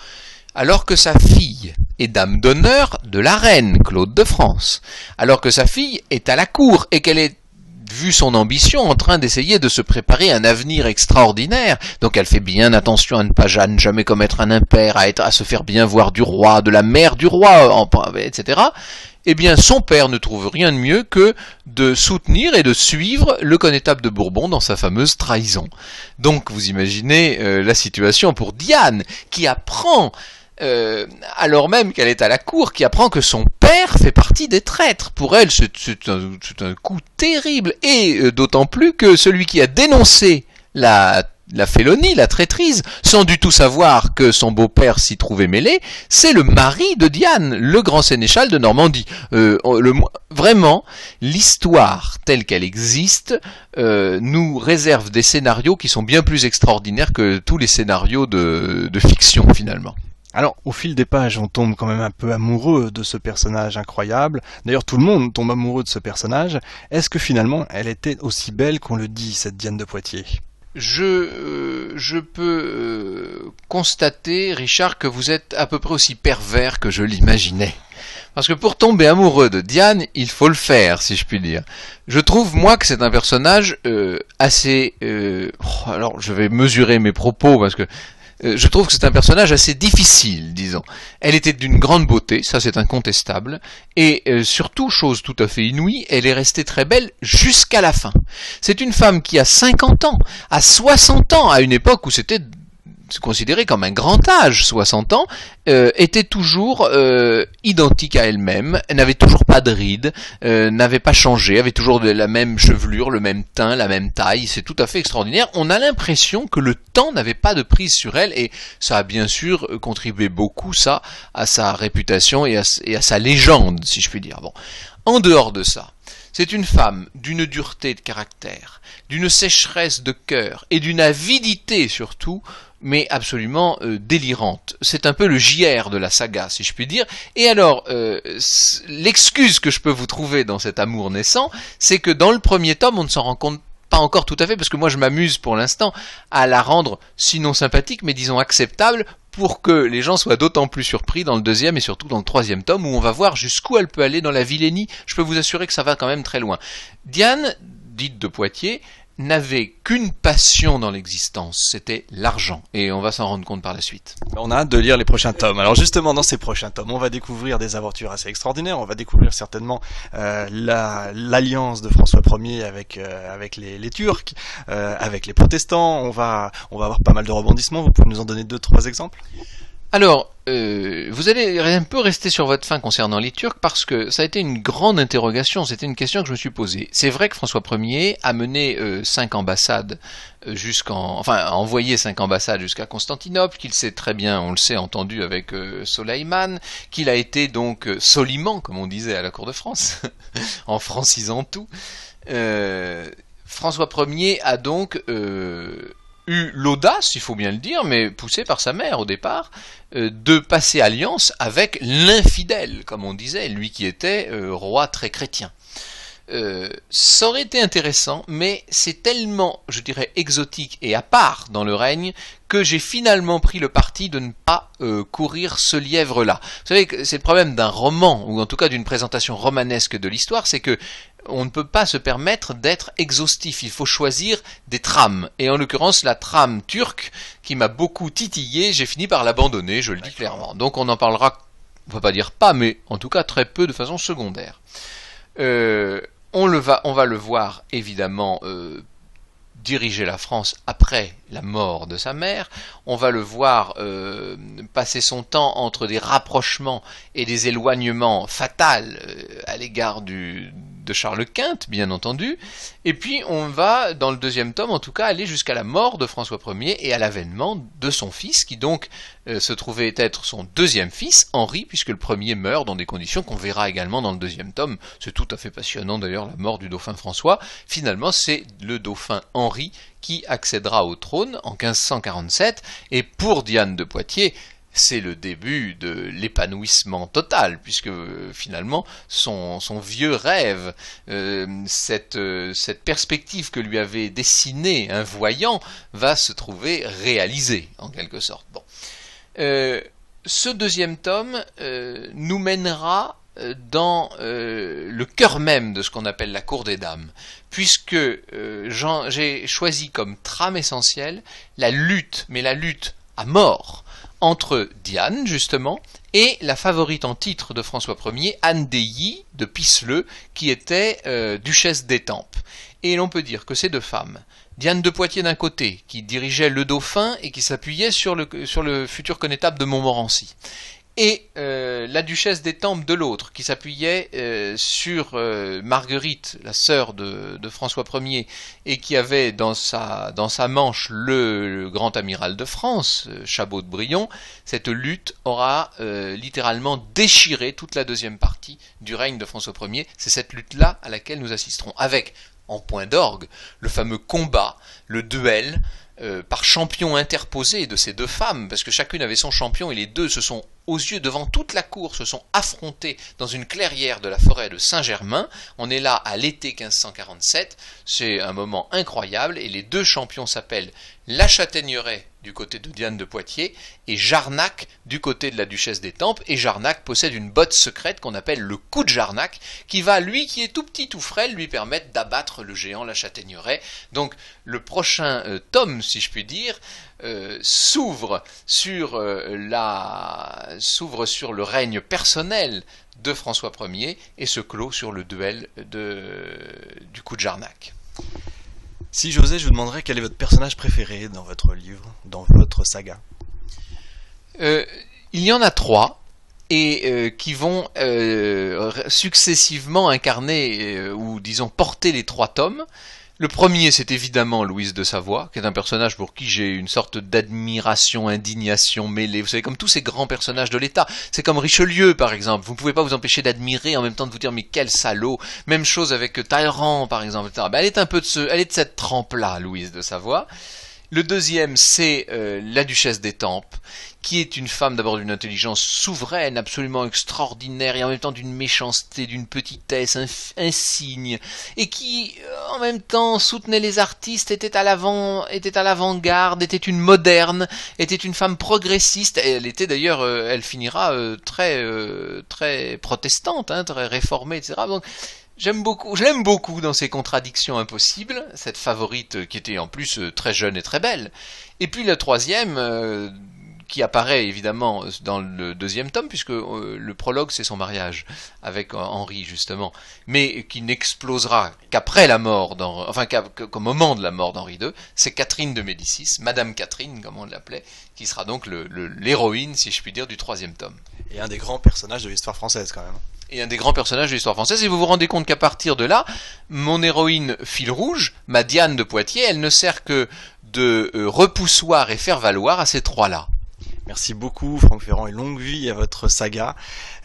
alors que sa fille est dame d'honneur de la reine Claude de France, alors que sa fille est à la cour et qu'elle est, vu son ambition, en train d'essayer de se préparer un avenir extraordinaire, donc elle fait bien attention à ne jamais commettre un impair, à se faire bien voir du roi, de la mère du roi, etc., eh bien son père ne trouve rien de mieux que de soutenir et de suivre le connétable de Bourbon dans sa fameuse trahison. Donc vous imaginez la situation pour Diane, qui apprend, alors même qu'elle est à la cour, qui apprend que son père fait partie des traîtres. Pour elle, c'est un coup terrible, et d'autant plus que celui qui a dénoncé la félonie, la traîtrise, sans du tout savoir que son beau-père s'y trouvait mêlé, c'est le mari de Diane, le grand sénéchal de Normandie. Vraiment, l'histoire telle qu'elle existe nous réserve des scénarios qui sont bien plus extraordinaires que tous les scénarios de fiction, finalement. Alors, au fil des pages, on tombe quand même un peu amoureux de ce personnage incroyable. D'ailleurs, tout le monde tombe amoureux de ce personnage. Est-ce que finalement, elle était aussi belle qu'on le dit, cette Diane de Poitiers ? Je peux constater, Richard, que vous êtes à peu près aussi pervers que je l'imaginais. Parce que pour tomber amoureux de Diane, il faut le faire, si je puis dire. Je trouve, moi, que c'est un personnage assez... alors, je vais mesurer mes propos, parce que je trouve que c'est un personnage assez difficile, disons. Elle était d'une grande beauté, ça c'est incontestable, et surtout, chose tout à fait inouïe, elle est restée très belle jusqu'à la fin. C'est une femme qui a 50 ans, à 60 ans, à une époque où c'était considéré comme un grand âge, 60 ans, était toujours identique à elle-même, elle n'avait toujours pas de rides, n'avait pas changé, avait toujours la même chevelure, le même teint, la même taille, c'est tout à fait extraordinaire. On a l'impression que le temps n'avait pas de prise sur elle, et ça a bien sûr contribué beaucoup, ça, à sa réputation et à sa légende, si je puis dire. Bon. En dehors de ça, c'est une femme d'une dureté de caractère, d'une sécheresse de cœur et d'une avidité surtout, mais absolument délirante. C'est un peu le JR de la saga, si je puis dire. Et alors, l'excuse que je peux vous trouver dans cet amour naissant, c'est que dans le premier tome, on ne s'en rend compte encore tout à fait, parce que moi je m'amuse pour l'instant à la rendre sinon sympathique, mais disons acceptable, pour que les gens soient d'autant plus surpris dans le deuxième et surtout dans le troisième tome, où on va voir jusqu'où elle peut aller dans la vilainie. Je peux vous assurer que ça va quand même très loin. Diane, dite de Poitiers, n'avait qu'une passion dans l'existence, c'était l'argent. Et on va s'en rendre compte par la suite. On a hâte de lire les prochains tomes. Alors justement, dans ces prochains tomes, on va découvrir des aventures assez extraordinaires. On va découvrir certainement l'alliance de François Ier avec les Turcs, avec les protestants. On va avoir pas mal de rebondissements. Vous pouvez nous en donner 2-3 exemples? Alors, vous allez un peu rester sur votre faim concernant les Turcs parce que ça a été une grande interrogation, c'était une question que je me suis posée. C'est vrai que François Ier a mené 5 ambassades a envoyé 5 ambassades jusqu'à Constantinople, qu'il s'est très bien, on le sait, entendu avec Soleiman, qu'il a été donc Soliman, comme on disait à la cour de France, en francisant tout. François Ier a donc eu l'audace, il faut bien le dire, mais poussé par sa mère au départ, de passer alliance avec l'infidèle, comme on disait, lui qui était roi très chrétien. Ça aurait été intéressant, mais c'est tellement, je dirais, exotique et à part dans le règne que j'ai finalement pris le parti de ne pas courir ce lièvre-là. Vous savez que c'est le problème d'un roman, ou en tout cas d'une présentation romanesque de l'histoire, c'est que on ne peut pas se permettre d'être exhaustif, il faut choisir des trames. Et en l'occurrence, la trame turque, qui m'a beaucoup titillé, j'ai fini par l'abandonner, je le dis clairement. Donc on en parlera, on va pas dire pas, mais en tout cas très peu de façon secondaire. On va le voir évidemment diriger la France après la mort de sa mère. On va le voir passer son temps entre des rapprochements et des éloignements fatals à l'égard de Charles Quint, bien entendu. Et puis on va, dans le deuxième tome en tout cas, aller jusqu'à la mort de François Ier et à l'avènement de son fils, qui donc se trouvait être son deuxième fils, Henri, puisque le premier meurt dans des conditions qu'on verra également dans le deuxième tome. C'est tout à fait passionnant d'ailleurs, la mort du dauphin François. Finalement, c'est le dauphin Henri qui accédera au trône en 1547, et pour Diane de Poitiers, c'est le début de l'épanouissement total, puisque finalement son vieux rêve, cette perspective que lui avait dessinée un voyant, va se trouver réalisée en quelque sorte. Bon. Ce deuxième tome nous mènera dans le cœur même de ce qu'on appelle la cour des dames, puisque j'ai choisi comme trame essentielle la lutte, mais la lutte à mort, entre Diane, justement, et la favorite en titre de François Ier, Anne d'Ailly de Pisseleu, qui était duchesse d'Étampes. Et l'on peut dire que ces deux femmes, Diane de Poitiers d'un côté, qui dirigeait le dauphin et qui s'appuyait sur le futur connétable de Montmorency, et la duchesse d'Étampes de l'autre, qui s'appuyait sur Marguerite, la sœur de François Ier, et qui avait dans sa manche le grand amiral de France, Chabot de Brion. Cette lutte aura littéralement déchiré toute la deuxième partie du règne de François Ier. C'est cette lutte-là à laquelle nous assisterons, avec, en point d'orgue, le fameux combat, le duel, par champion interposé de ces deux femmes, parce que chacune avait son champion, et les deux se sont, aux yeux, devant toute la cour, se sont affrontés dans une clairière de la forêt de Saint-Germain. On est là à l'été 1547, c'est un moment incroyable, et les deux champions s'appellent La Châtaigneraie du côté de Diane de Poitiers et Jarnac du côté de la duchesse d'Étampes, et Jarnac possède une botte secrète qu'on appelle le coup de Jarnac, qui va, lui qui est tout petit, tout frêle, lui permettre d'abattre le géant La Châtaigneraie. Donc le prochain tome, si je puis dire, s'ouvre sur le règne personnel de François Ier et se clôt sur le duel du coup de Jarnac. Si j'osais, je vous demanderais quel est votre personnage préféré dans votre livre, dans votre saga. Il y en a 3, et qui vont successivement incarner, ou disons porter les 3 tomes. Le premier, c'est évidemment Louise de Savoie, qui est un personnage pour qui j'ai une sorte d'admiration, indignation mêlée. Vous savez, comme tous ces grands personnages de l'État. C'est comme Richelieu, par exemple. Vous ne pouvez pas vous empêcher d'admirer en même temps de vous dire, mais quel salaud. Même chose avec Talleyrand, par exemple. Elle est un peu elle est de cette trempe-là, Louise de Savoie. Le deuxième, c'est la duchesse d'Étampes, qui est une femme d'abord d'une intelligence souveraine, absolument extraordinaire, et en même temps d'une méchanceté, d'une petitesse insigne, et qui, en même temps, soutenait les artistes, était à l'avant-garde, était une moderne, était une femme progressiste, et elle était d'ailleurs, elle finira très protestante, très réformée, etc. Donc, je l'aime beaucoup dans ses contradictions impossibles, cette favorite qui était en plus très jeune et très belle. Et puis le troisième, qui apparaît évidemment dans le deuxième tome, puisque le prologue c'est son mariage avec Henri justement, mais qui n'explosera qu'après la mort qu'au moment de la mort d'Henri II, c'est Catherine de Médicis, Madame Catherine comme on l'appelait, qui sera donc l'héroïne, si je puis dire, du troisième tome. Et un des grands personnages de l'histoire française quand même. Et un des grands personnages de l'histoire française, et vous vous rendez compte qu'à partir de là, mon héroïne fil rouge, ma Diane de Poitiers, elle ne sert que de repoussoir et faire valoir à ces trois-là. Merci beaucoup Franck Ferrand et longue vie à votre saga.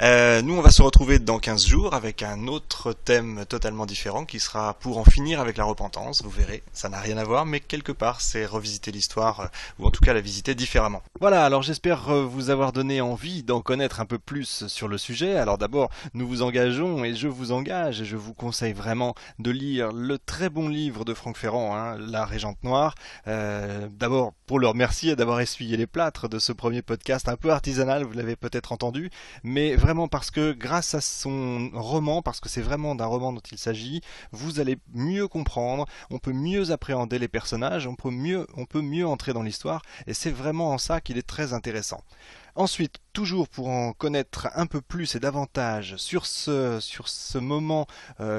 Nous on va se retrouver dans 15 jours avec un autre thème totalement différent qui sera pour en finir avec la repentance. Vous verrez, ça n'a rien à voir, mais quelque part c'est revisiter l'histoire, ou en tout cas la visiter différemment. Voilà, alors j'espère vous avoir donné envie d'en connaître un peu plus sur le sujet. Alors d'abord, nous vous engageons et je vous engage et je vous conseille vraiment de lire le très bon livre de Franck Ferrand, La Régente Noire. D'abord pour le remercier d'avoir essuyé les plâtres de ce premier podcast un peu artisanal, vous l'avez peut-être entendu, mais vraiment parce que grâce à son roman, parce que c'est vraiment d'un roman dont il s'agit, vous allez mieux comprendre, on peut mieux appréhender les personnages, on peut mieux entrer dans l'histoire, et c'est vraiment en ça qu'il est très intéressant. Ensuite, toujours pour en connaître un peu plus et davantage sur ce moment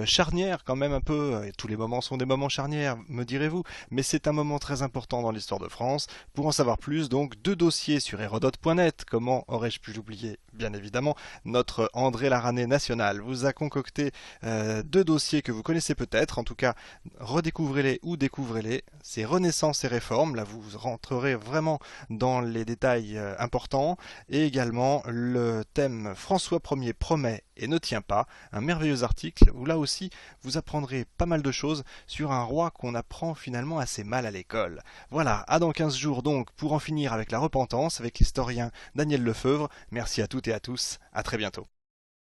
charnière quand même un peu, et tous les moments sont des moments charnières, me direz-vous, mais c'est un moment très important dans l'histoire de France. Pour en savoir plus, donc, 2 dossiers sur Hérodote.net, comment aurais-je pu l'oublier? Bien évidemment, notre André Larané national vous a concocté 2 dossiers que vous connaissez peut-être, en tout cas, redécouvrez-les ou découvrez-les, c'est Renaissance et Réforme, là vous rentrerez vraiment dans les détails importants, et également le thème François Ier promet et ne tient pas, un merveilleux article où là aussi vous apprendrez pas mal de choses sur un roi qu'on apprend finalement assez mal à l'école. Voilà, à dans 15 jours donc pour en finir avec la repentance avec l'historien Daniel Lefebvre. Merci à toutes et à tous, à très bientôt.